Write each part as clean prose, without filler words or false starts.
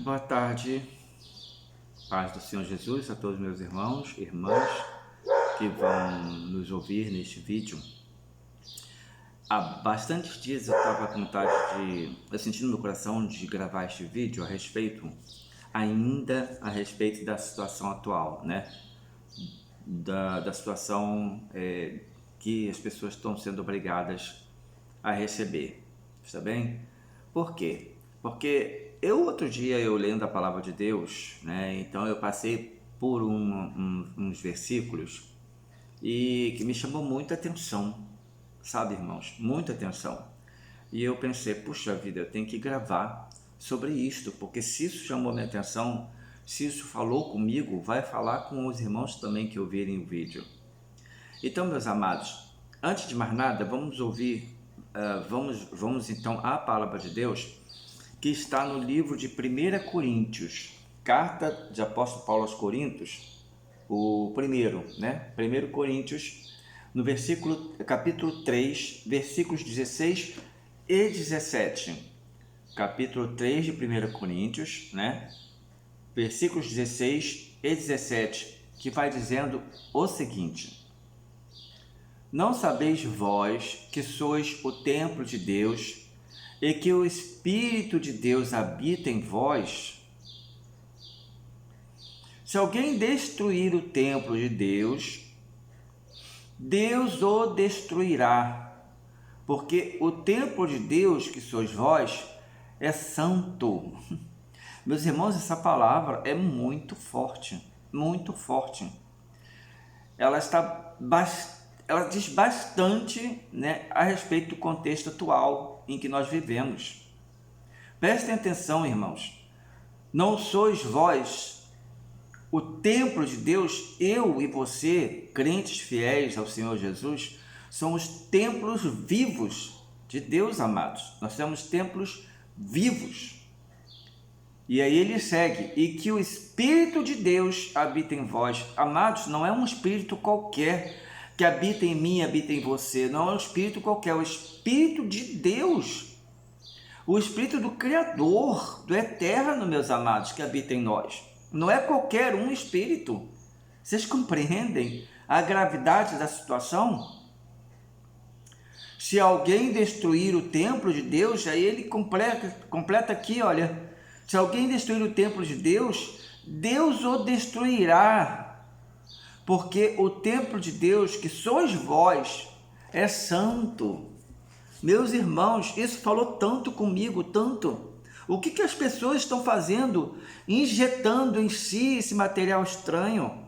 Boa tarde, paz do Senhor Jesus a todos meus irmãos e irmãs que vão nos ouvir neste vídeo. Há bastantes dias eu estava com vontade eu senti no meu coração de gravar este vídeo ainda a respeito da situação atual, né? Da situação que as pessoas estão sendo obrigadas a receber, está bem? Por quê? Porque outro dia eu lendo a palavra de Deus, né? Então eu passei por uns versículos e que me chamou muita atenção, sabe, irmãos? Muita atenção. E eu pensei, puxa vida, eu tenho que gravar sobre isto, porque se isso chamou minha atenção, se isso falou comigo, vai falar com os irmãos também que ouvirem o vídeo. Então, meus amados, antes de mais nada, vamos ouvir, vamos então à palavra de Deus, que está no livro de 1 Coríntios, carta de apóstolo Paulo aos Coríntios, o primeiro, né? 1 Coríntios, no capítulo 3, versículos 16 e 17. Capítulo 3 de 1 Coríntios, né? Versículos 16 e 17, que vai dizendo o seguinte: Não sabeis vós que sois o templo de Deus e que o Espírito de Deus habita em vós? Se alguém destruir o templo de Deus, Deus o destruirá, porque o templo de Deus, que sois vós, é santo. Meus irmãos, essa palavra é muito forte, muito forte. Ela diz bastante, né, a respeito do contexto atual em que nós vivemos. Prestem atenção, irmãos. Não sois vós o templo de Deus? Eu e você, crentes fiéis ao Senhor Jesus, somos templos vivos de Deus, amados. Nós somos templos vivos. E aí ele segue: e que o Espírito de Deus habita em vós. Amados, não é um espírito qualquer que habita em mim, habita em você. Não é um espírito qualquer, é o Espírito de Deus. O Espírito do Criador, do Eterno, meus amados, que habita em nós. Não é qualquer um espírito. Vocês compreendem a gravidade da situação? Se alguém destruir o templo de Deus, aí ele completa aqui, olha. Se alguém destruir o templo de Deus, Deus o destruirá. Porque o templo de Deus, que sois vós, é santo. Meus irmãos, isso falou tanto comigo, tanto. O que as pessoas estão fazendo? Injetando em si esse material estranho.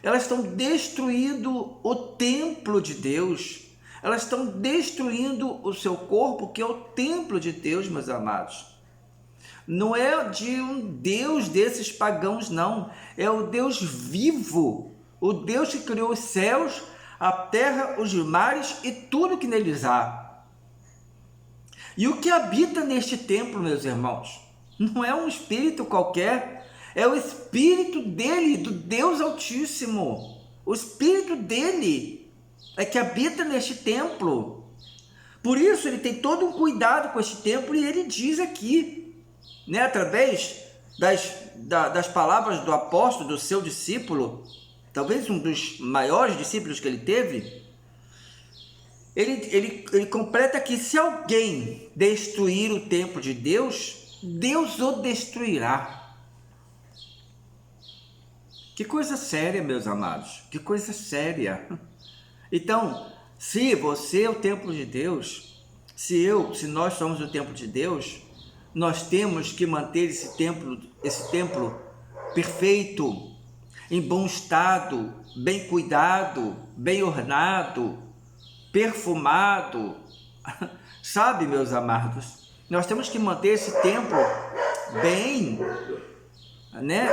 Elas estão destruindo o templo de Deus. Elas estão destruindo o seu corpo, que é o templo de Deus, meus amados. Não é de um Deus desses pagãos, não. É o Deus vivo. O Deus que criou os céus, a terra, os mares e tudo que neles há. E o que habita neste templo, meus irmãos, não é um espírito qualquer, é o Espírito dele, do Deus Altíssimo. O Espírito dele é que habita neste templo. Por isso ele tem todo um cuidado com este templo, e ele diz aqui, né, através das palavras do apóstolo, do seu discípulo, talvez um dos maiores discípulos que ele teve, ele completa que se alguém destruir o templo de Deus, Deus o destruirá. Que coisa séria, meus amados, que coisa séria. Então, se você é o templo de Deus, se nós somos o templo de Deus, nós temos que manter esse templo perfeito, em bom estado, bem cuidado, bem ornado, perfumado. Sabe, meus amados, nós temos que manter esse templo bem, né,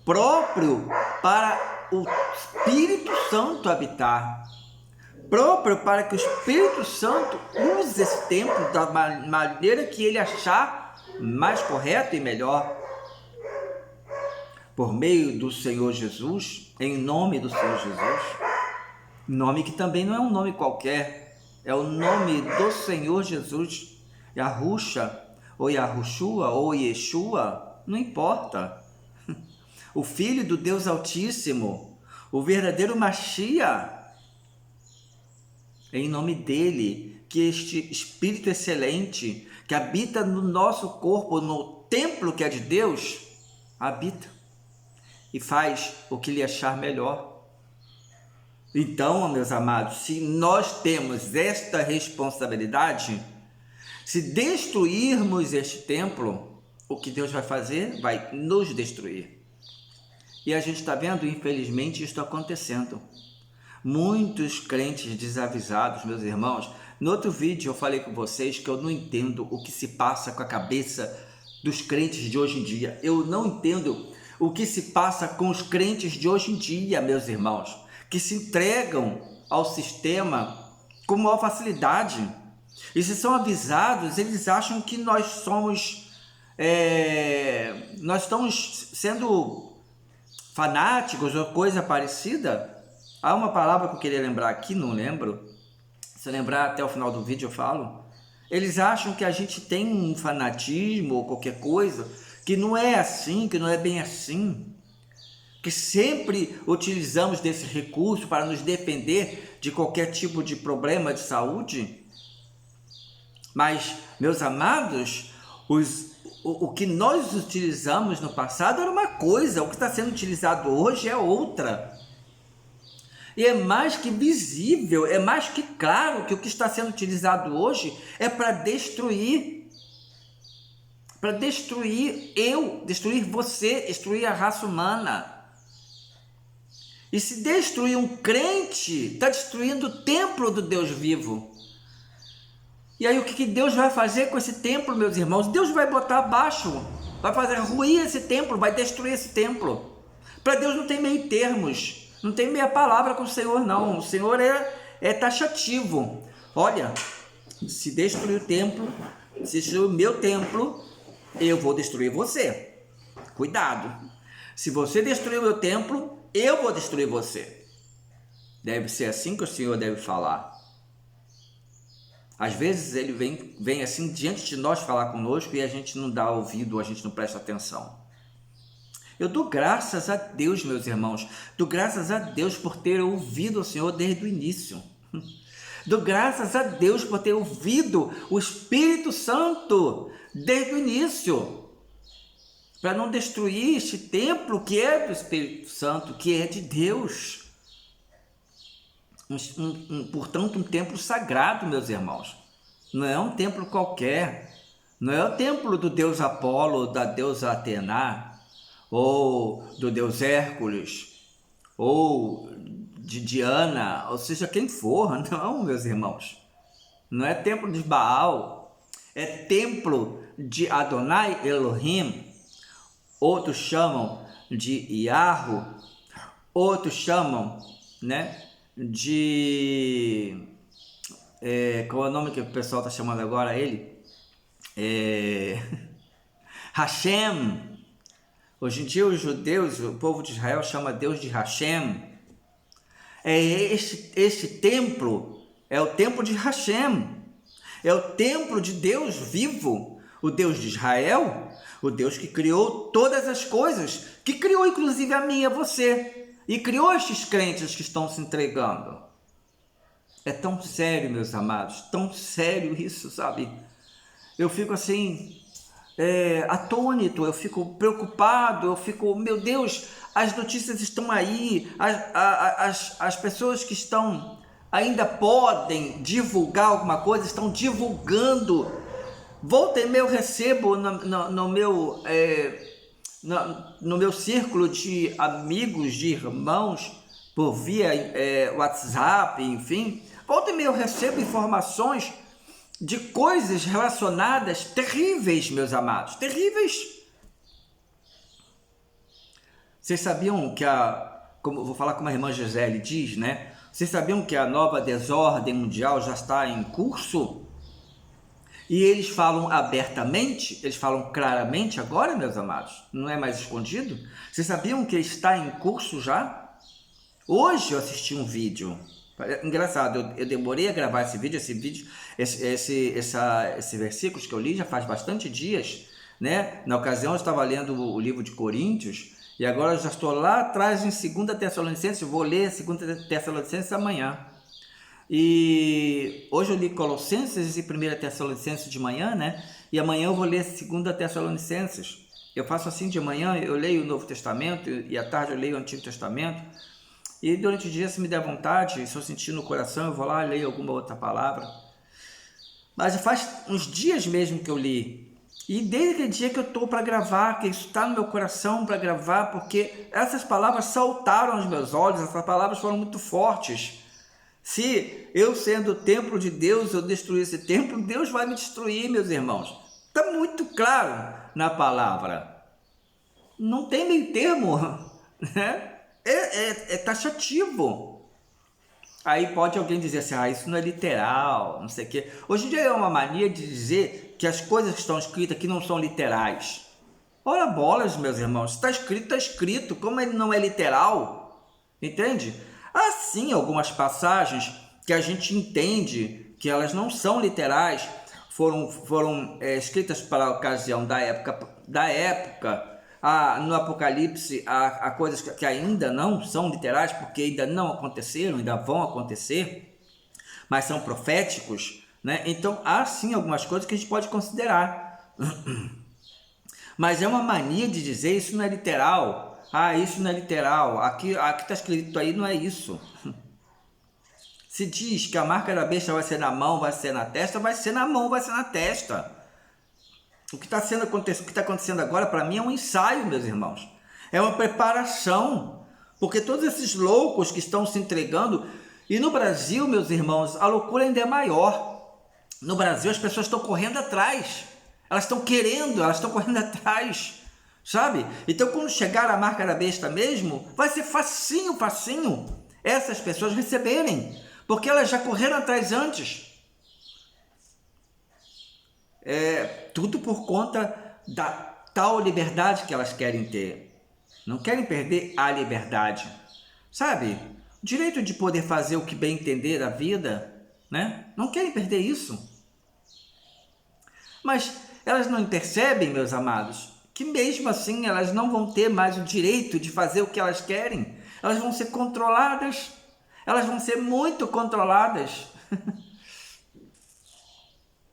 próprio para o Espírito Santo habitar, próprio para que o Espírito Santo use esse templo da maneira que ele achar mais correta e melhor, por meio do Senhor Jesus, em nome do Senhor Jesus, nome que também não é um nome qualquer, é o nome do Senhor Jesus, Yahushua, ou Yahushua, ou Yeshua, não importa. O Filho do Deus Altíssimo, o verdadeiro Mashiach, é em nome dele que este Espírito excelente, que habita no nosso corpo, no templo que é de Deus, habita e faz o que lhe achar melhor. Então, meus amados, se nós temos esta responsabilidade, se destruirmos este templo, o que Deus vai fazer? Vai nos destruir. E a gente está vendo, infelizmente, isso acontecendo. Muitos crentes desavisados, meus irmãos. No outro vídeo eu falei com vocês que eu não entendo o que se passa com a cabeça dos crentes de hoje em dia. Eu não entendo o que se passa com os crentes de hoje em dia, meus irmãos, que se entregam ao sistema com maior facilidade. E se são avisados, eles acham que nós estamos sendo fanáticos ou coisa parecida. Há uma palavra que eu queria lembrar aqui, não lembro. Se eu lembrar até o final do vídeo eu falo. Eles acham que a gente tem um fanatismo ou qualquer coisa, que não é assim, que não é bem assim. Que sempre utilizamos desse recurso para nos defender de qualquer tipo de problema de saúde. Mas, meus amados, o que nós utilizamos no passado era uma coisa, o que está sendo utilizado hoje é outra. E é mais que visível, é mais que claro que o que está sendo utilizado hoje é para destruir. Para destruir destruir você, destruir a raça humana. E se destruir um crente, está destruindo o templo do Deus vivo. E aí o que Deus vai fazer com esse templo, meus irmãos? Deus vai botar abaixo, vai fazer ruir esse templo, vai destruir esse templo. Para Deus não tem meio termos. Não tem meia palavra com o Senhor, não. O Senhor é taxativo. Olha, se destruir o templo, se destruir o meu templo, eu vou destruir você. Cuidado. Se você destruir o meu templo, eu vou destruir você. Deve ser assim que o Senhor deve falar. Às vezes ele vem assim diante de nós falar conosco e a gente não dá ouvido, a gente não presta atenção. Eu dou graças a Deus, meus irmãos, dou graças a Deus por ter ouvido o Senhor desde o início. Dou graças a Deus por ter ouvido o Espírito Santo desde o início, para não destruir este templo que é do Espírito Santo, que é de Deus. Portanto, um templo sagrado, meus irmãos. Não é um templo qualquer. Não é o templo do deus Apolo, da deusa Atena, ou do deus Hércules, ou de Diana, ou seja, quem for. Não, meus irmãos. Não é templo de Baal. É templo de Adonai Elohim. Outros chamam de Yahu. Outros chamam, né, de... qual é o nome que o pessoal está chamando agora ele? Hashem. Hoje em dia os judeus, o povo de Israel chama Deus de Hashem. Este templo é o templo de Hashem. É o templo de Deus vivo, o Deus de Israel, o Deus que criou todas as coisas, que criou inclusive a mim e a você, e criou estes crentes que estão se entregando. É tão sério, meus amados, tão sério isso, sabe? Eu fico assim, atônito, eu fico preocupado, eu fico, meu Deus, as notícias estão aí, as pessoas que ainda podem divulgar alguma coisa, estão divulgando. Volta e meia eu recebo no meu círculo de amigos, de irmãos, por via WhatsApp, enfim, volta e meia eu recebo informações de coisas relacionadas terríveis, meus amados, terríveis. Vocês sabiam que vou falar como a irmã Gisele diz, né? Vocês sabiam que a nova desordem mundial já está em curso? E eles falam abertamente, eles falam claramente agora, meus amados, não é mais escondido? Vocês sabiam que está em curso já? Hoje eu assisti um vídeo Engraçado, eu demorei a gravar esse versículos que eu li já faz bastante dias, né? Na ocasião eu estava lendo o livro de Coríntios, e agora eu já estou lá atrás em 2 Tessalonicenses, vou ler 2 Tessalonicenses amanhã. E hoje eu li Colossenses e 1 Tessalonicenses de manhã, né? E amanhã eu vou ler 2 Tessalonicenses. Eu faço assim de manhã, eu leio o Novo Testamento e à tarde eu leio o Antigo Testamento. E durante o dia, se me der vontade, se eu sentir no coração, eu vou lá e leio alguma outra palavra. Mas faz uns dias mesmo que eu li. E desde aquele dia que eu estou para gravar, que isso está no meu coração para gravar, porque essas palavras saltaram aos meus olhos, essas palavras foram muito fortes. Se eu, sendo o templo de Deus, eu destruir esse templo, Deus vai me destruir, meus irmãos. Está muito claro na palavra. Não tem meio termo, né? É taxativo. Aí pode alguém dizer assim, isso não é literal, não sei o quê. Hoje em dia é uma mania de dizer que as coisas que estão escritas aqui não são literais. Ora bolas, meus irmãos, está escrito, como ele não é literal? Entende? Assim, algumas passagens que a gente entende que elas não são literais, foram escritas para a ocasião da época. No Apocalipse há coisas que ainda não são literais, porque ainda não aconteceram, ainda vão acontecer, mas são proféticos, né? Então há sim algumas coisas que a gente pode considerar, mas é uma mania de dizer isso não é literal, isso não é literal, aqui está escrito aí, não é isso. Se diz que a marca da besta vai ser na mão, vai ser na testa, vai ser na mão, vai ser na testa. O que está acontecendo agora, para mim, é um ensaio, meus irmãos. É uma preparação. Porque todos esses loucos que estão se entregando... E no Brasil, meus irmãos, a loucura ainda é maior. No Brasil, as pessoas estão correndo atrás. Elas estão querendo, elas estão correndo atrás. Sabe? Então, quando chegar a marca da besta mesmo, vai ser facinho essas pessoas receberem. Porque elas já correram atrás antes. Tudo por conta da tal liberdade que elas querem ter. Não querem perder a liberdade, sabe? O direito de poder fazer o que bem entender da vida, né? Não querem perder isso. Mas elas não percebem, meus amados, que mesmo assim elas não vão ter mais o direito de fazer o que elas querem. Elas vão ser controladas, elas vão ser muito controladas.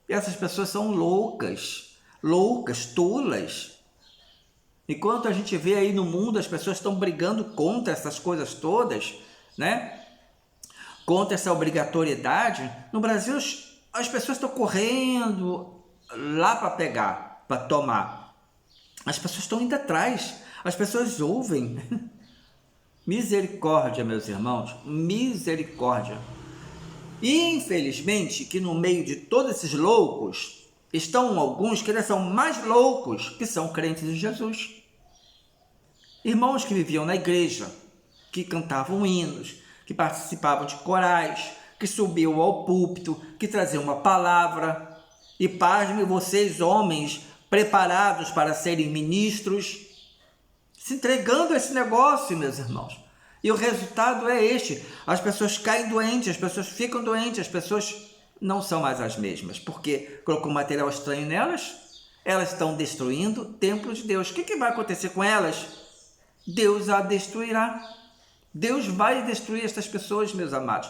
E essas pessoas são loucas, tolas. Enquanto a gente vê aí no mundo, as pessoas estão brigando contra essas coisas todas, né? Contra essa obrigatoriedade. No Brasil, as pessoas estão correndo lá para pegar, para tomar. As pessoas estão indo atrás, as pessoas ouvem. Misericórdia, meus irmãos, misericórdia. E infelizmente que no meio de todos esses loucos estão alguns que ainda são mais loucos, que são crentes em Jesus. Irmãos que viviam na igreja, que cantavam hinos, que participavam de corais, que subiam ao púlpito, que traziam uma palavra. E pasmem vocês, homens preparados para serem ministros, se entregando a esse negócio, meus irmãos. E o resultado é este: as pessoas caem doentes, as pessoas ficam doentes, as pessoas não são mais as mesmas, porque colocou material estranho nelas, elas estão destruindo o templo de Deus. O que vai acontecer com elas? Deus a destruirá. Deus vai destruir estas pessoas, meus amados.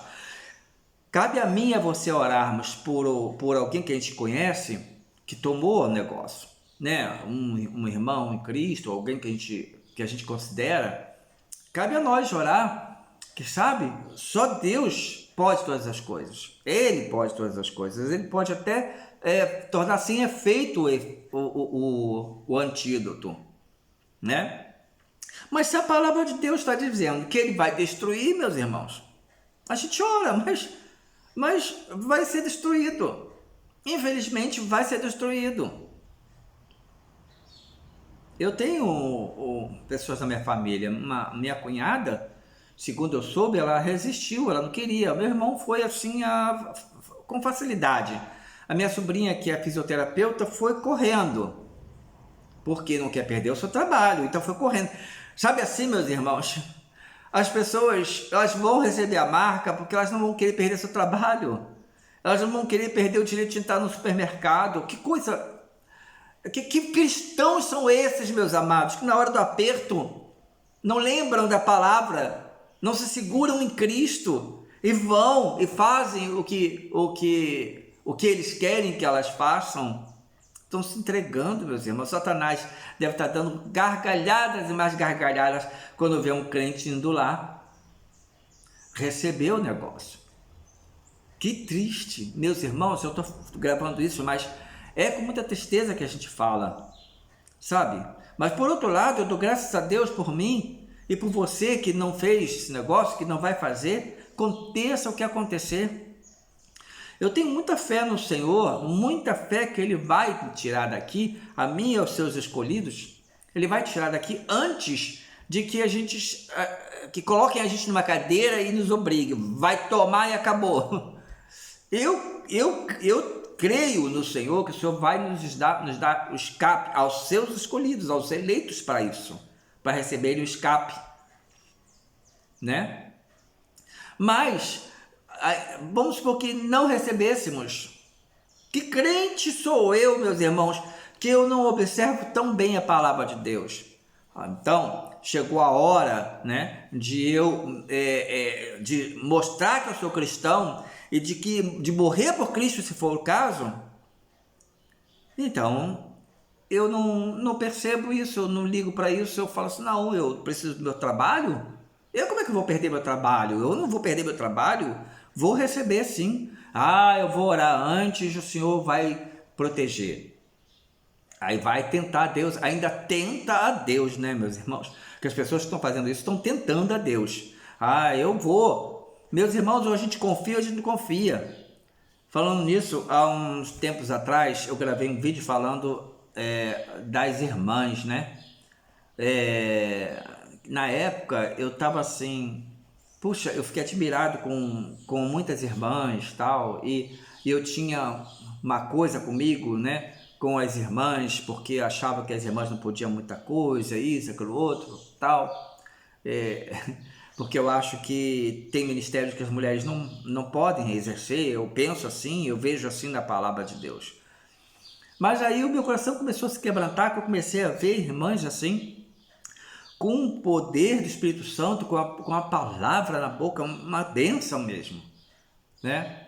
Cabe a mim e a você orarmos por alguém que a gente conhece, que tomou o negócio, né? Um irmão em Cristo, alguém que a gente considera. Cabe a nós orar, que sabe, só Deus pode todas as coisas. Ele pode todas as coisas. Ele pode até tornar sem efeito o antídoto, né? Mas se a palavra de Deus está dizendo que ele vai destruir, meus irmãos, a gente ora, mas vai ser destruído. Infelizmente, vai ser destruído. Eu tenho pessoas da minha família, minha cunhada, segundo eu soube, ela resistiu, ela não queria. Meu irmão foi assim com facilidade. A minha sobrinha, que é fisioterapeuta, foi correndo, porque não quer perder o seu trabalho, então foi correndo. Sabe assim, meus irmãos, As pessoas, elas vão receber a marca porque elas não vão querer perder seu trabalho. Elas não vão querer perder o direito de entrar no supermercado. Que coisa... Que cristãos são esses, meus amados, que na hora do aperto não lembram da palavra, não se seguram em Cristo e vão e fazem o que eles querem que elas façam? Estão se entregando, meus irmãos. Satanás deve estar dando gargalhadas e mais gargalhadas quando vê um crente indo lá receber o negócio. Que triste, meus irmãos. Eu estou gravando isso, mas é com muita tristeza que a gente fala, sabe? Mas por outro lado, eu dou graças a Deus por mim e por você que não fez esse negócio, que não vai fazer, aconteça o que acontecer. Eu tenho muita fé no Senhor, muita fé que Ele vai tirar daqui, a mim e aos seus escolhidos. Ele vai tirar daqui antes de que que coloquem a gente numa cadeira e nos obriguem. Vai tomar e acabou. Eu creio no Senhor que o Senhor vai nos dar o escape aos seus escolhidos, aos eleitos para isso, para receberem o escape, né? Mas vamos supor que não recebêssemos. Que crente sou eu, meus irmãos, que eu não observo tão bem a palavra de Deus? Então, chegou a hora, né, de eu de mostrar que eu sou cristão e de morrer por Cristo, se for o caso. Então, eu não percebo isso, eu não ligo para isso, eu falo assim, não, eu preciso do meu trabalho. Como é que eu vou perder meu trabalho? Eu não vou perder meu trabalho, vou receber sim. Eu vou orar antes, o Senhor vai proteger. Aí vai tentar a Deus, ainda tenta a Deus, né, meus irmãos? Porque as pessoas que estão fazendo isso estão tentando a Deus. Eu vou. Meus irmãos, ou a gente confia ou a gente não confia. Falando nisso, há uns tempos atrás, eu gravei um vídeo falando das irmãs, né? Na época, eu estava assim... Puxa, eu fiquei admirado com muitas irmãs tal, e eu tinha uma coisa comigo, né? Com as irmãs, porque achava que as irmãs não podiam muita coisa, isso, aquilo outro, tal. Porque eu acho que tem ministérios que as mulheres não podem exercer, eu penso assim, eu vejo assim na palavra de Deus. Mas aí o meu coração começou a se quebrantar, que eu comecei a ver irmãs assim, com o poder do Espírito Santo, com a palavra na boca, uma bênção mesmo, né?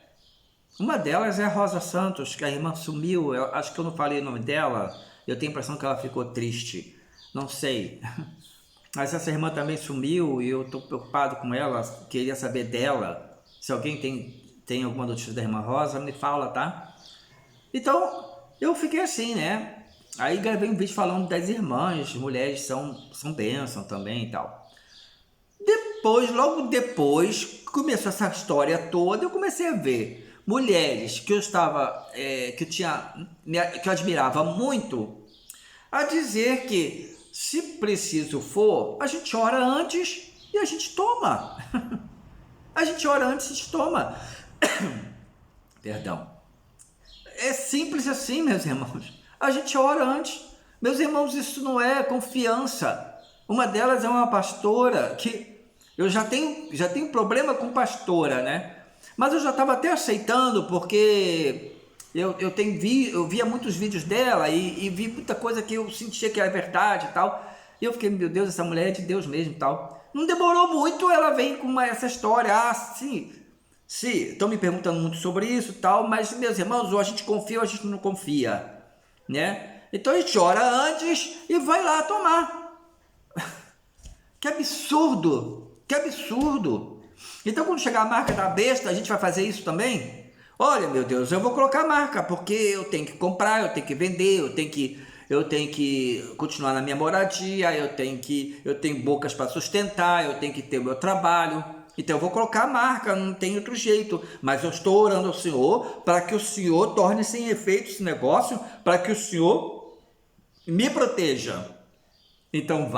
Uma delas é a Rosa Santos, que a irmã sumiu, eu acho que eu não falei o nome dela, eu tenho a impressão que ela ficou triste, não sei. Mas essa irmã também sumiu e eu estou preocupado com ela, queria saber dela. Se alguém tem alguma notícia da irmã Rosa, me fala, tá? Então, eu fiquei assim, né? Aí gravei um vídeo falando das irmãs, mulheres são bênção também e tal. Logo depois, começou essa história toda, eu comecei a ver mulheres que que eu admirava muito, a dizer que se preciso for, a gente ora antes e a gente toma. A gente ora antes e a gente toma. Perdão. É simples assim, meus irmãos. A gente ora antes. Meus irmãos, isso não é confiança. Uma delas é uma pastora que eu já tenho problema com pastora, né? Mas eu já estava até aceitando, porque eu via muitos vídeos dela e vi muita coisa que eu sentia que era verdade e tal. E eu fiquei, meu Deus, essa mulher é de Deus mesmo e tal. Não demorou muito, ela vem com essa história. Sim, estão me perguntando muito sobre isso e tal, mas, meus irmãos, ou a gente confia ou a gente não confia, né? Então a gente ora antes e vai lá tomar. Que absurdo, que absurdo. Então quando chegar a marca da besta, a gente vai fazer isso também? Olha, meu Deus, eu vou colocar a marca, porque eu tenho que comprar, eu tenho que vender, eu tenho que continuar na minha moradia, eu tenho bocas para sustentar, eu tenho que ter o meu trabalho. Então eu vou colocar a marca, não tem outro jeito. Mas eu estou orando ao Senhor para que o Senhor torne sem efeito esse negócio, para que o Senhor me proteja. Então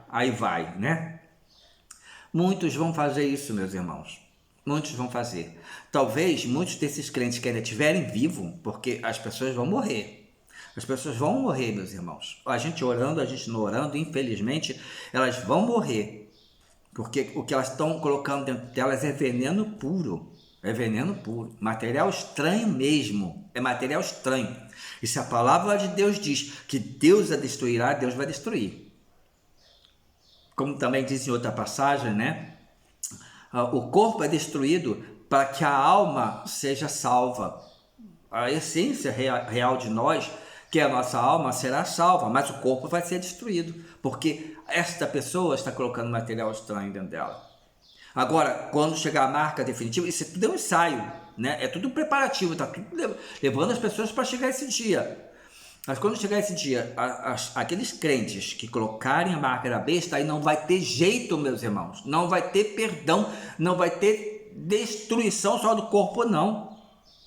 aí vai, né? Muitos vão fazer isso, meus irmãos. Muitos vão fazer. Talvez muitos desses crentes que ainda estiverem vivos, porque as pessoas vão morrer. As pessoas vão morrer, meus irmãos. A gente orando, a gente não orando, infelizmente, elas vão morrer. Porque o que elas estão colocando dentro delas é veneno puro. É veneno puro. Material estranho mesmo. É material estranho. E se a palavra de Deus diz que Deus a destruirá, Deus vai destruir. Como também diz em outra passagem, né? O corpo é destruído para que a alma seja salva. A essência real de nós, que é a nossa alma, será salva, mas o corpo vai ser destruído, porque esta pessoa está colocando material estranho dentro dela. Agora, quando chegar a marca definitiva, isso tudo é um ensaio, né? É tudo preparativo, está tudo levando as pessoas para chegar esse dia. Mas quando chegar esse dia, aqueles crentes que colocarem a marca da besta, aí não vai ter jeito, meus irmãos, não vai ter perdão, não vai ter destruição só do corpo, não.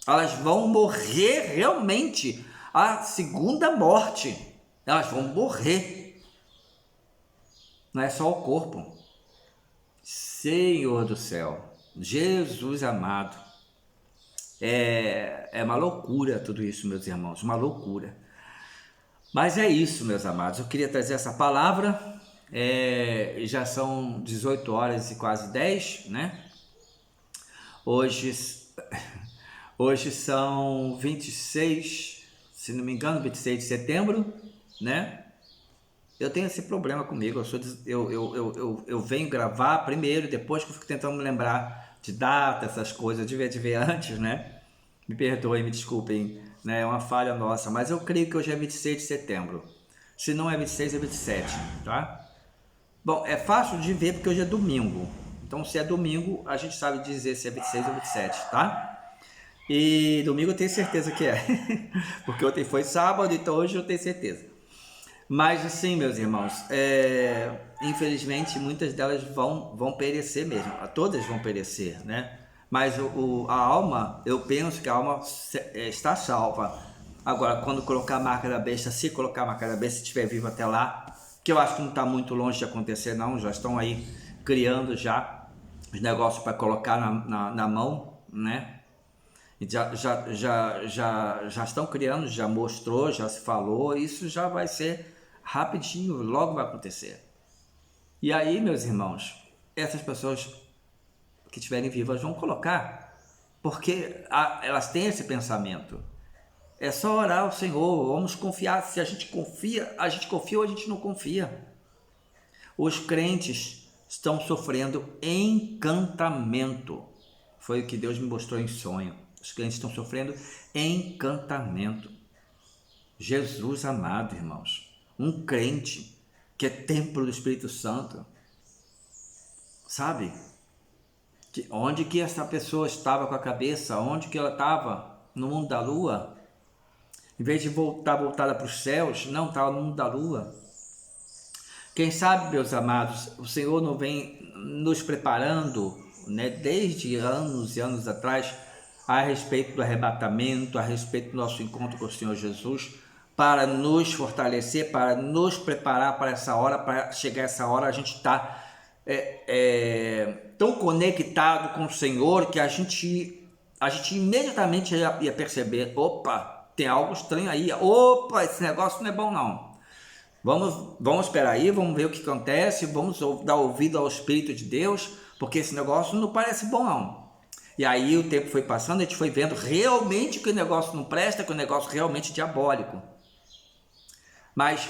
Elas vão morrer realmente, a segunda morte, elas vão morrer, não é só o corpo. Senhor do céu, Jesus amado, é uma loucura tudo isso, meus irmãos, uma loucura. Mas é isso, meus amados, eu queria trazer essa palavra, já são 18 horas e quase 10, né? Hoje são 26, se não me engano, 26 de setembro, né? Eu tenho esse problema comigo, eu venho gravar primeiro, depois que eu fico tentando me lembrar de data, essas coisas, de ver antes, né? Me perdoem, me desculpem, né? É uma falha nossa, mas eu creio que hoje é 26 de setembro. Se não é 26, é 27, tá? Bom, é fácil de ver porque hoje é domingo. Então, se é domingo, a gente sabe dizer se é 26 ou 27, tá? E domingo eu tenho certeza que é. Porque ontem foi sábado, então hoje eu tenho certeza. Mas assim, meus irmãos, infelizmente muitas delas vão perecer mesmo. Todas vão perecer, né? Mas a alma, eu penso que a alma está salva. Agora, quando colocar a marca da besta, se colocar a marca da besta, se estiver vivo até lá, que eu acho que não está muito longe de acontecer não, já estão aí criando já os negócios para colocar na mão, né? Já estão criando, já mostrou, já se falou, isso já vai ser rapidinho, logo vai acontecer. E aí, meus irmãos, essas pessoas que estiverem vivas vão colocar, porque elas têm esse pensamento. É só orar ao Senhor, vamos confiar. Se a gente confia ou a gente não confia. Os crentes estão sofrendo encantamento. Foi o que Deus me mostrou em sonho. Os crentes estão sofrendo encantamento. Jesus amado, irmãos. Um crente que é templo do Espírito Santo. Sabe? Onde que essa pessoa estava com a cabeça? Onde que ela estava? No mundo da lua? Em vez de voltada para os céus, não, estava no mundo da lua. Quem sabe, meus amados, o Senhor não vem nos preparando, né, desde anos e anos atrás, a respeito do arrebatamento, a respeito do nosso encontro com o Senhor Jesus, para nos fortalecer, para nos preparar para essa hora, para chegar essa hora, a gente está tão conectado com o Senhor que a gente imediatamente ia perceber, opa, tem algo estranho aí, opa, esse negócio não é bom não. Vamos esperar aí, vamos ver o que acontece, vamos dar ouvido ao Espírito de Deus, porque esse negócio não parece bom não. E aí o tempo foi passando, a gente foi vendo realmente que o negócio não presta, que o negócio realmente é diabólico. Mas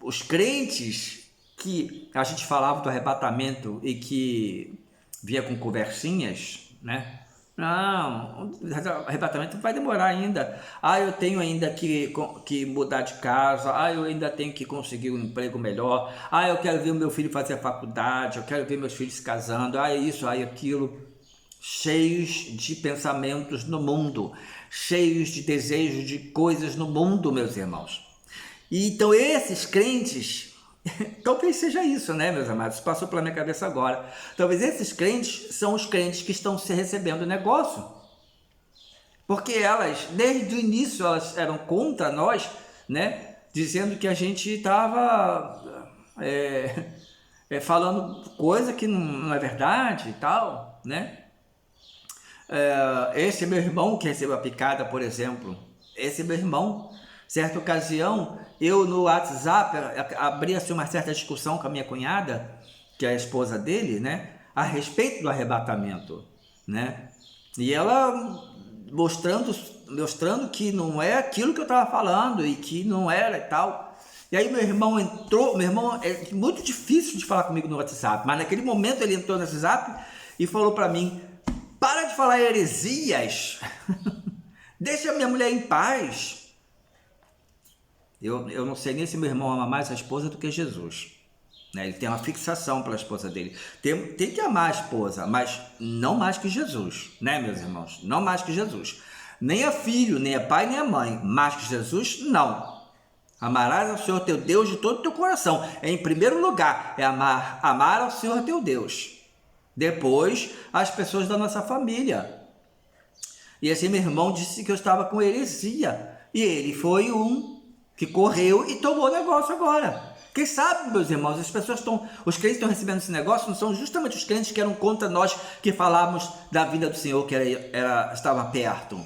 os crentes que a gente falava do arrebatamento e que via com conversinhas, né? Não, o arrebatamento vai demorar ainda. Eu tenho ainda que mudar de casa. Eu ainda tenho que conseguir um emprego melhor. Eu quero ver o meu filho fazer a faculdade. Eu quero ver meus filhos se casando. Isso, aquilo. Cheios de pensamentos no mundo. Cheios de desejos de coisas no mundo, meus irmãos. E então esses crentes... Talvez seja isso, né, meus amados? Passou pela minha cabeça agora. Talvez esses crentes são os crentes que estão se recebendo o negócio. Porque elas, desde o início, elas eram contra nós, né? Dizendo que a gente estava falando coisa que não é verdade e tal, né? Esse meu irmão que recebeu a picada, por exemplo, esse meu irmão... Certa ocasião, eu no WhatsApp abri assim uma certa discussão com a minha cunhada, que é a esposa dele, né, a respeito do arrebatamento, né? E ela mostrando que não é aquilo que eu estava falando e que não era e tal. E aí meu irmão entrou, meu irmão é muito difícil de falar comigo no WhatsApp, mas naquele momento ele entrou no WhatsApp e falou para mim: para de falar heresias, deixa minha mulher em paz. Eu não sei nem se meu irmão ama mais a esposa do que Jesus. Né? Ele tem uma fixação pela esposa dele. Tem que amar a esposa, mas não mais que Jesus, né, meus irmãos? Não mais que Jesus. Nem a filho, nem a pai, nem a mãe. Mais que Jesus, não. Amarás ao Senhor teu Deus de todo o teu coração. Em primeiro lugar, é amar ao Senhor teu Deus. Depois, as pessoas da nossa família. E assim, meu irmão disse que eu estava com heresia. E ele foi um que correu e tomou o negócio agora. Quem sabe, meus irmãos, os crentes estão recebendo esse negócio, não são justamente os crentes que eram contra nós que falávamos da vinda do Senhor que estava perto.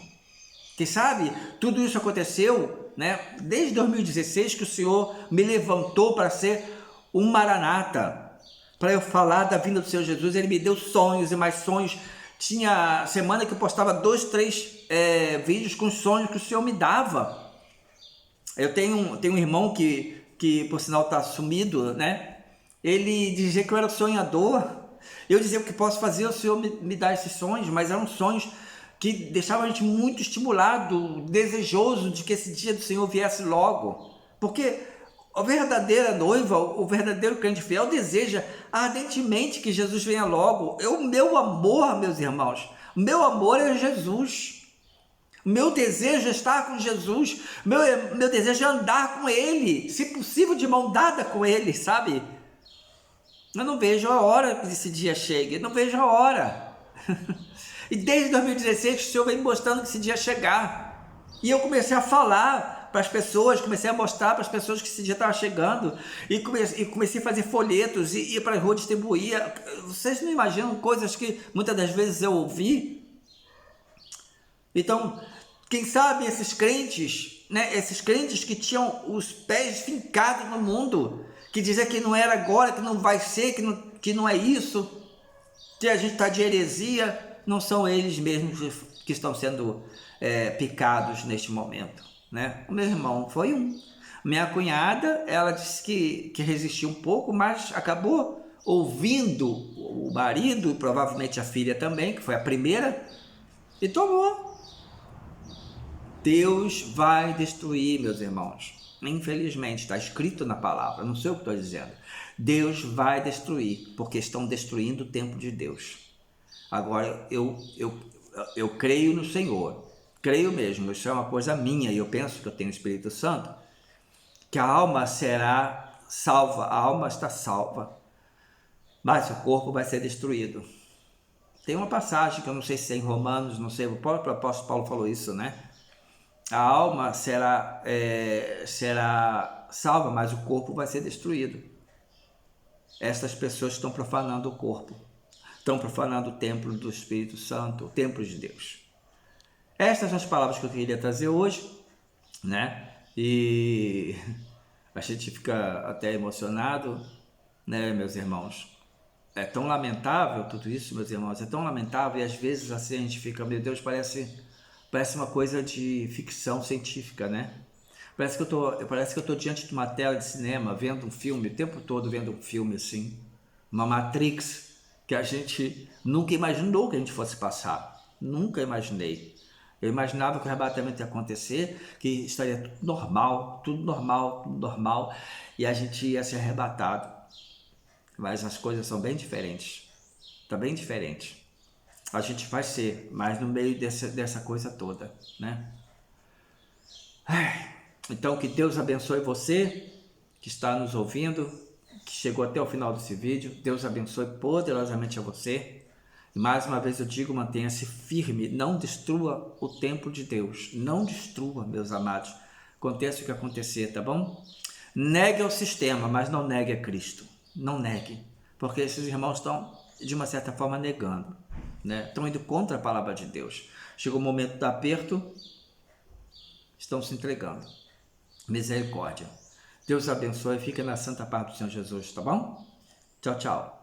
Quem sabe tudo isso aconteceu, né, desde 2016, que o Senhor me levantou para ser um maranata, para eu falar da vinda do Senhor Jesus. Ele me deu sonhos e mais sonhos. Tinha semana que eu postava 2, 3 vídeos com sonhos que o Senhor me dava. Eu tenho um irmão que por sinal está sumido, né? Ele dizia que eu era sonhador. Eu dizia: o que posso fazer? O Senhor me dá esses sonhos, mas eram sonhos que deixavam a gente muito estimulado, desejoso de que esse dia do Senhor viesse logo. Porque a verdadeira noiva, o verdadeiro crente fiel deseja ardentemente que Jesus venha logo. O meu amor, meus irmãos, o meu amor é Jesus. Meu desejo é estar com Jesus, meu desejo é andar com Ele, se possível de mão dada com Ele, sabe? Eu não vejo a hora que esse dia chegue, eu não vejo a hora. E desde 2016 o Senhor vem mostrando que esse dia chegar. E eu comecei a falar para as pessoas, comecei a mostrar para as pessoas que esse dia estava chegando, e comecei a fazer folhetos, e ir para a rua distribuir. Vocês não imaginam coisas que muitas das vezes eu ouvi? Então, quem sabe esses crentes, né, esses crentes que tinham os pés fincados no mundo, que diziam que não era agora, que não vai ser, que não é isso, que a gente está de heresia, não são eles mesmos que estão sendo picados neste momento, né? O meu irmão foi um. Minha cunhada, ela disse que resistiu um pouco, mas acabou ouvindo o marido, e provavelmente a filha também, que foi a primeira, e tomou. Deus vai destruir, meus irmãos. Infelizmente, está escrito na palavra, não sei o que estou dizendo. Deus vai destruir, porque estão destruindo o templo de Deus. Agora, eu creio no Senhor, creio mesmo, isso é uma coisa minha, e eu penso que eu tenho o Espírito Santo, que a alma será salva, a alma está salva, mas o corpo vai ser destruído. Tem uma passagem que eu não sei se é em Romanos, não sei, o próprio apóstolo Paulo falou isso, né? A alma será salva, mas o corpo vai ser destruído. Essas pessoas estão profanando o corpo, estão profanando o templo do Espírito Santo, o templo de Deus. Estas são as palavras que eu queria trazer hoje, né? E a gente fica até emocionado, né, meus irmãos? É tão lamentável tudo isso, meus irmãos, é tão lamentável, e às vezes assim a gente fica, meu Deus, parece uma coisa de ficção científica, né? Parece que eu tô diante de uma tela de cinema, vendo um filme, o tempo todo vendo um filme assim, uma Matrix, que a gente nunca imaginou que a gente fosse passar. Nunca imaginei. Eu imaginava que o arrebatamento ia acontecer, que estaria tudo normal, e a gente ia ser arrebatado. Mas as coisas são bem diferentes. Está bem diferente. A gente vai ser, mas no meio dessa coisa toda, né? Então, que Deus abençoe você que está nos ouvindo, que chegou até o final desse vídeo. Deus abençoe poderosamente a você. E mais uma vez eu digo, mantenha-se firme, não destrua o templo de Deus. Não destrua, meus amados. Aconteça o que acontecer, tá bom? Negue ao sistema, mas não negue a Cristo. Não negue, porque esses irmãos estão, de uma certa forma, negando, né? Estão indo contra a palavra de Deus. Chegou o momento do aperto, estão se entregando. Misericórdia. Deus abençoe, fica na santa paz do Senhor Jesus, tá bom? Tchau, tchau.